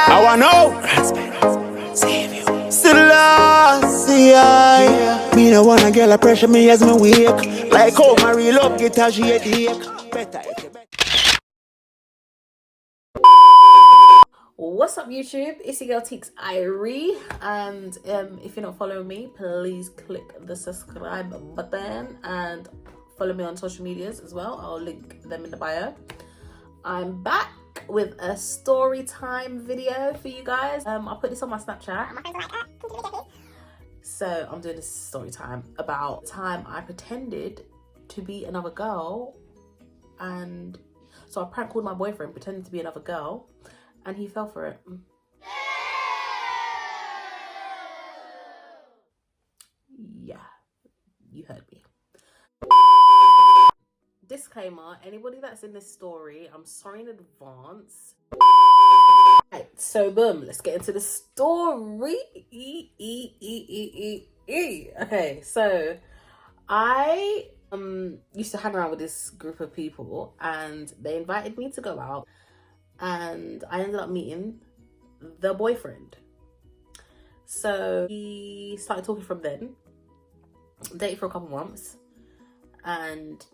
I wanna know. Selassie, me no wanna get a pressure me as me wake. Like how my real love get a she headache. Better if you better. What's up YouTube, it's your girl Teekzirie, and if you're not following me, please click the subscribe button and follow me on social medias as well. I'll link them in the bio. I'm back with a story time video for you guys. I'll put this on my Snapchat. So I'm doing this story time about time I pretended to be another girl, and so I prank called my boyfriend pretending to be another girl, and he fell for it. Yeah, you heard me. Disclaimer, anybody that's in this story, I'm sorry in advance. Right, so boom, let's get into the story. Okay, so I used to hang around with this group of people, and they invited me to go out, and I ended up meeting the boyfriend. So we started talking from then, dated for a couple months, and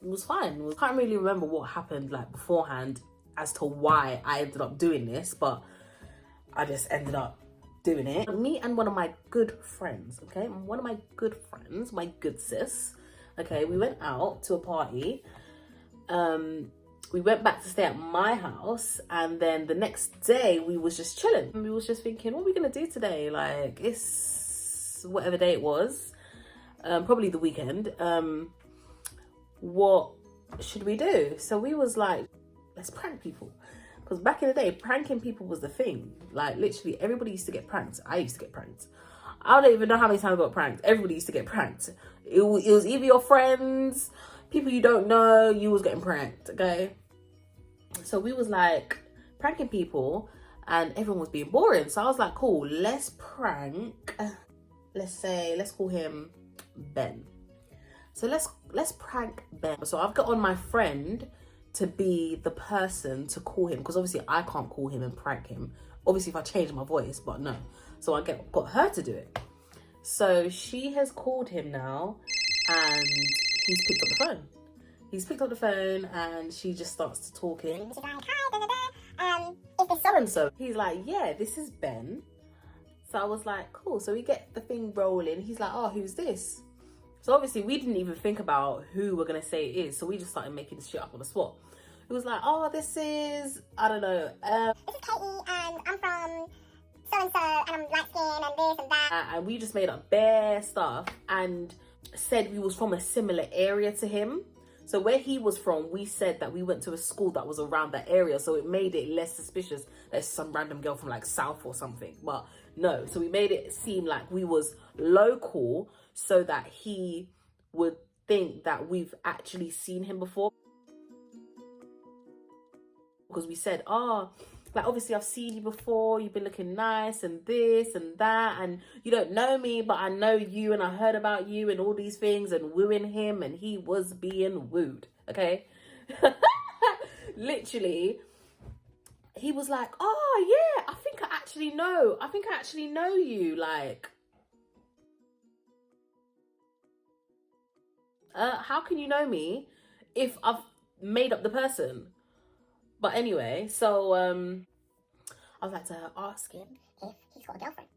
it was fine. I can't really remember what happened like beforehand as to why I ended up doing this, but I just ended up doing it. Me and one of my good friends, okay? One of my good friends, my good sis, okay? We went out to a party. We went back to stay at my house, and then the next day we was just chilling. We was just thinking, what are we gonna do today? Like, it's whatever day it was, probably the weekend. What should we do? So we was like, let's prank people, because back in the day pranking people was the thing. Like, literally everybody used to get pranked. I used to get pranked. I don't even know how many times I got pranked. Everybody used to get pranked. It was either your friends, people you don't know, you was getting pranked. Okay, so we was like pranking people, and everyone was being boring. So I was like, cool, let's prank, let's call him Ben. So let's prank Ben. So I've got on my friend to be the person to call him, because obviously I can't call him and prank him. Obviously if I change my voice, but no. So I got her to do it. So she has called him now, and he's picked up the phone. He's picked up the phone, and she just starts to talking. She's like, hi, is this so-and-so? He's like, yeah, this is Ben. So I was like, cool. So we get the thing rolling. He's like, oh, who's this? So obviously we didn't even think about who we're going to say it is. So we just started making this shit up on the spot. It was like, oh, this is, I don't know. This is Katie, and I'm from so-and-so, and I'm light-skinned, and this and that. And we just made up bare stuff and said we was from a similar area to him. So where he was from, we said that we went to a school that was around that area. So it made it less suspicious that it's some random girl from like South or something. But no, so we made it seem like we was local, so that he would think that we've actually seen him before. Because we said, oh, like, obviously I've seen you before, you've been looking nice and this and that, and you don't know me, but I know you, and I heard about you and all these things, and wooing him, and he was being wooed, okay? Literally, he was like, oh yeah, I think I actually know you, like, how can you know me if I've made up the person? But anyway, so I was like to her, ask him if he's got a girlfriend.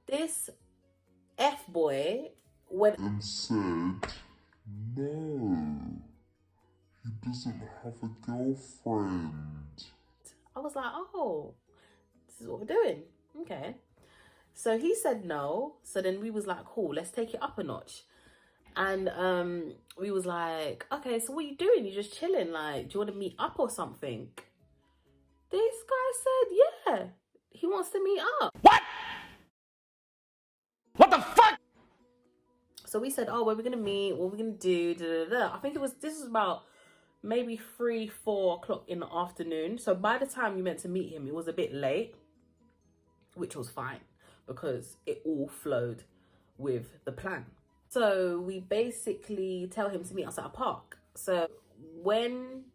This F-boy went and said, no, he doesn't have a girlfriend. I was like, oh, this is what we're doing. Okay. So he said no. So then we was like, cool, let's take it up a notch. And we was like, okay, so what are you doing? You just chilling? Like, do you want to meet up or something? This guy said, yeah, he wants to meet up. What? What the fuck? So we said, oh, where are we gonna meet? What are we gonna do? Da, da, da. I think this was about maybe 3-4 o'clock in the afternoon. So by the time we meant to meet him, it was a bit late, which was fine because it all flowed with the plan. So we basically tell him to meet us at a park. So when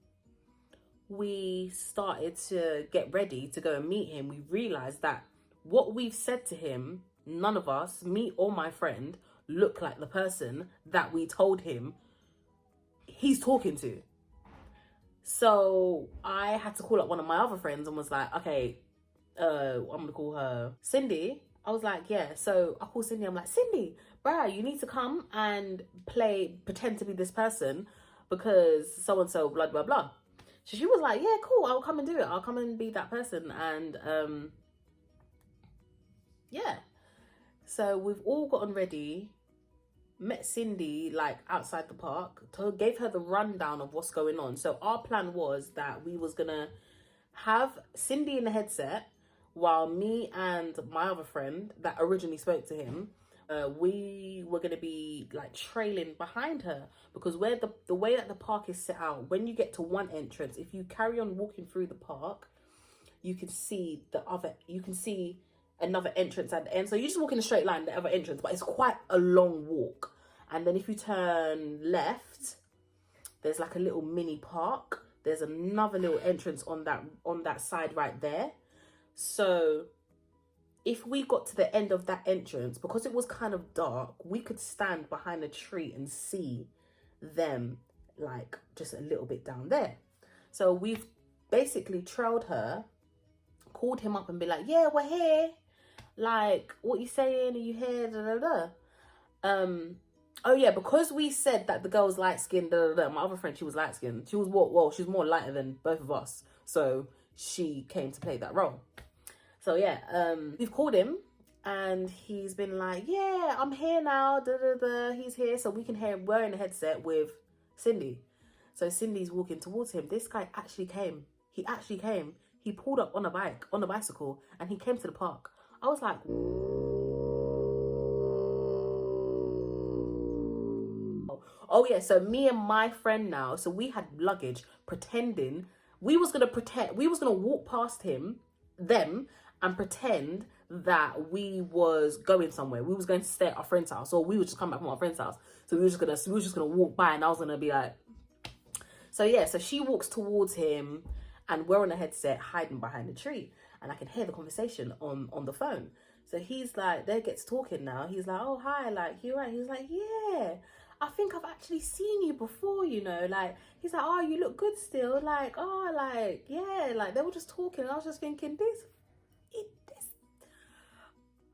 we started to get ready to go and meet him, we realized that what we've said to him, none of us, me or my friend, look like the person that we told him he's talking to. So I had to call up one of my other friends and was like, okay, I'm gonna call her Cindy. I was like, yeah. So I called Cindy. I'm like, Cindy, bruh, you need to come and pretend to be this person because so and so, blah blah blah. So she was like, yeah, cool. I'll come and do it. I'll come and be that person. And yeah. So we've all gotten ready. Met Cindy like outside the park. Gave her the rundown of what's going on. So our plan was that we was gonna have Cindy in the headset while me and my other friend that originally spoke to him, we were going to be like trailing behind her, because where the way that the park is set out, when you get to one entrance, if you carry on walking through the park, you can see another entrance at the end. So you just walk in a straight line, the other entrance, but it's quite a long walk. And then if you turn left, there's like a little mini park. There's another little entrance on that side right there. So if we got to the end of that entrance, because it was kind of dark, we could stand behind a tree and see them like just a little bit down there. So we've basically trailed her, called him up and be like, yeah, we're here. Like, what you saying? Are you here? Da, da, da. Oh yeah, because we said that the girl was light skinned, my other friend, she was light skinned. She was she was more lighter than both of us. So she came to play that role. So yeah, we've called him and he's been like, yeah, I'm here now. Da, da, da. He's here. So we can hear him wearing a headset with Cindy. So Cindy's walking towards him. This guy actually came. He actually came. He pulled up on a bicycle, and he came to the park. I was like, oh yeah, so me and my friend now, so we had luggage, pretending we was gonna walk past them and pretend that we was going somewhere. We was going to stay at our friend's house, or we would just come back from our friend's house. So we were just gonna walk by, and I was gonna be like, so yeah, so she walks towards him and we're on a headset hiding behind a tree, and I can hear the conversation on the phone. So he's like, they gets talking now. He's like, oh, hi, like, you right? He's like, yeah, I think I've actually seen you before, you know, like, he's like, oh, you look good still, like, oh, like, yeah, like, they were just talking, and I was just thinking, this,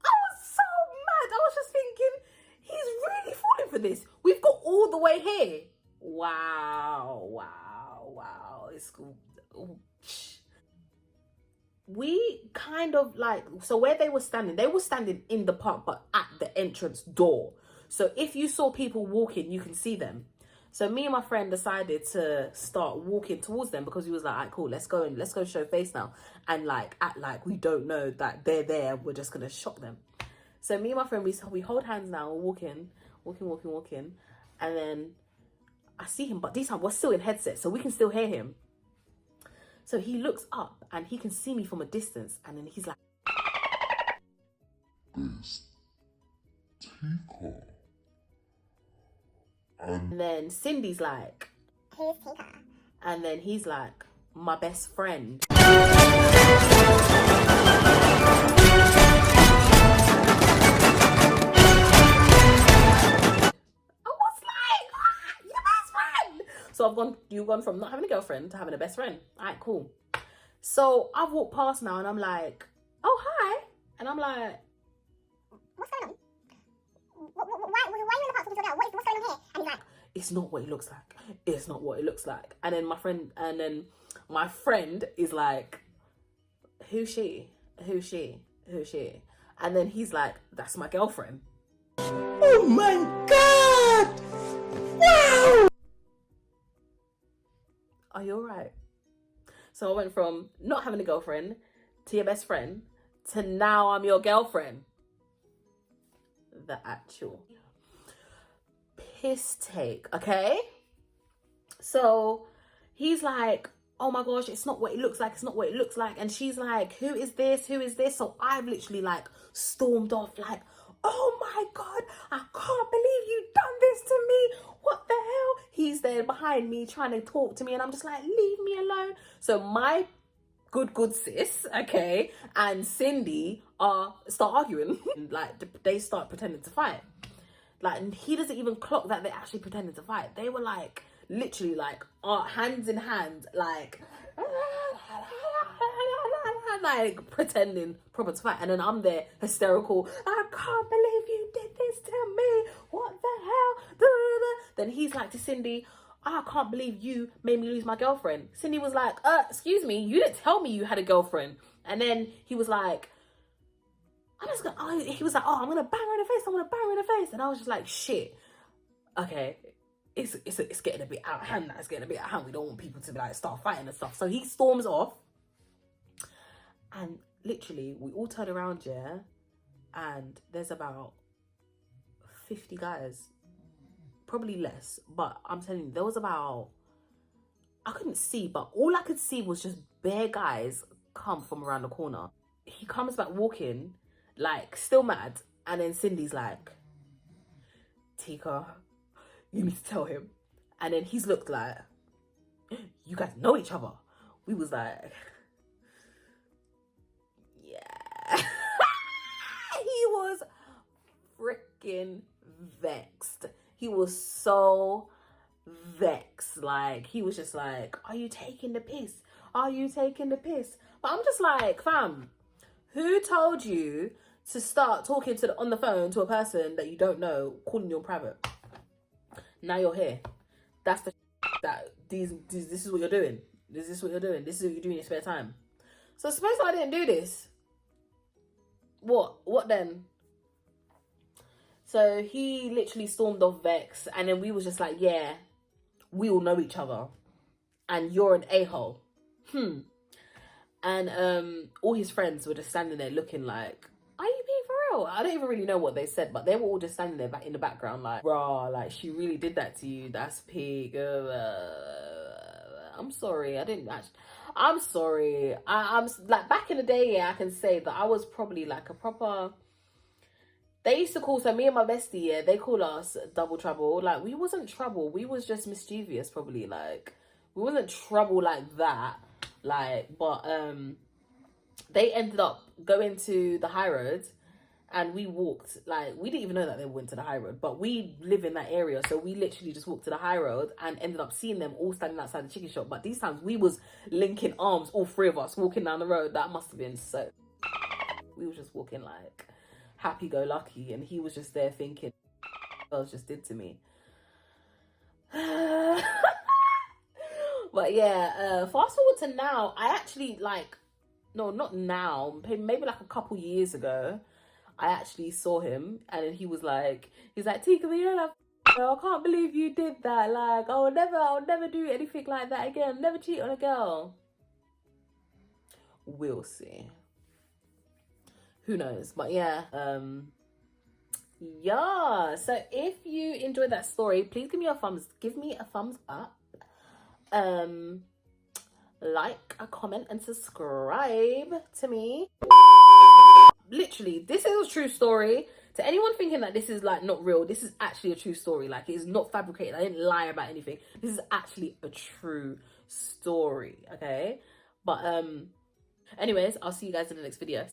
I was so mad, I was just thinking, he's really falling for this, we've got all the way here, wow, it's cool. We kind of like, so where they were standing in the park, but at the entrance door. So if you saw people walking, you can see them. So me and my friend decided to start walking towards them, because we was like, all right, cool, let's go show face now, and like act like we don't know that they're there. We're just gonna shock them. So me and my friend, we hold hands now, we're walking, and then I see him, but this time we're still in headset, so we can still hear him. So he looks up and he can see me from a distance, and then he's like, this Tika. and then Cindy's like, who's Tika? And then he's like, my best friend. So you've gone from not having a girlfriend to having a best friend. All right, cool. So I've walked past now and I'm like, oh, hi. And I'm like, what's going on? Why are you in the park talking to a girl? What's going on here? And he's like, it's not what it looks like. It's not what it looks like. And then my friend is like, who's she? And then he's like, that's my girlfriend. Oh my God! Wow! Are you alright? So I went from not having a girlfriend to your best friend to now I'm your girlfriend. The actual piss take, okay? So he's like, oh my gosh, it's not what it looks like. And she's like, who is this? So I've literally like stormed off like, oh my God, I can't believe you done this to me. What the hell? He's there behind me trying to talk to me, and I'm just like, leave me alone. So my good sis, okay, and Cindy start arguing. Like, they start pretending to fight. Like, he doesn't even clock that they're actually pretending to fight. They were like, literally, like, hands in hand, like pretending proper to fight. And then I'm there hysterical. I can't believe you did this to me. What the hell? Then he's like to Cindy, I can't believe you made me lose my girlfriend. Cindy was like, excuse me, you didn't tell me you had a girlfriend. And then he was like, he was like, oh, I'm gonna bang her in the face. I'm gonna bang her in the face. And I was just like, shit. Okay, it's getting a bit out of hand. Now. It's getting a bit out of hand. We don't want people to be like start fighting and stuff. So he storms off, and literally we all turn around, yeah, and there's about 50 guys, probably less, but I'm telling you, there was about, I couldn't see, but all I could see was just bare guys come from around the corner. He comes back walking, like, still mad, and then Cindy's like, Tika, you need to tell him. And then he's looked like, you guys know each other. We was like, yeah. He was freaking vexed. He was so vexed. Like, he was just like, are you taking the piss? Are you taking the piss? But I'm just like, fam, who told you to start talking on the phone to a person that you don't know, calling you in private? Now you're here. That's the this is what you're doing. This is what you're doing. This is what you do in your spare time. So suppose I didn't do this. What then? So he literally stormed off Vex, and then we was just like, yeah, we all know each other, and you're an a-hole. And all his friends were just standing there looking like, are you being for real? I don't even really know what they said, but they were all just standing there back in the background like, rah, like, she really did that to you. That's pig. I'm sorry. I didn't actually. I'm sorry. I'm like, back in the day, yeah, I can say that I was probably like a proper. They used to call, so me and my bestie, yeah, they call us double trouble. Like, we wasn't trouble. We was just mischievous, probably. Like, we wasn't trouble like that. Like, but they ended up going to the high road, and we walked, like, we didn't even know that they went to the high road, but we live in that area, so we literally just walked to the high road and ended up seeing them all standing outside the chicken shop. But these times we was linking arms, all three of us walking down the road. That must have been so, we were just walking like happy-go-lucky, and he was just there thinking, girls just did to me. But yeah, fast forward to now. I actually, like, no, not now, maybe like a couple years ago, I actually saw him, and then he's like, Teekzirie, I can't believe you did that. Like, I'll never do anything like that again. Never cheat on a girl. We'll see. Who knows? But yeah, yeah. So if you enjoyed that story, please give me a thumbs up. Like, a comment, and subscribe to me. Literally, this is a true story. To anyone thinking that this is like not real, this is actually a true story. Like, it is not fabricated. I didn't lie about anything. This is actually a true story. Okay, but anyways, I'll see you guys in the next video.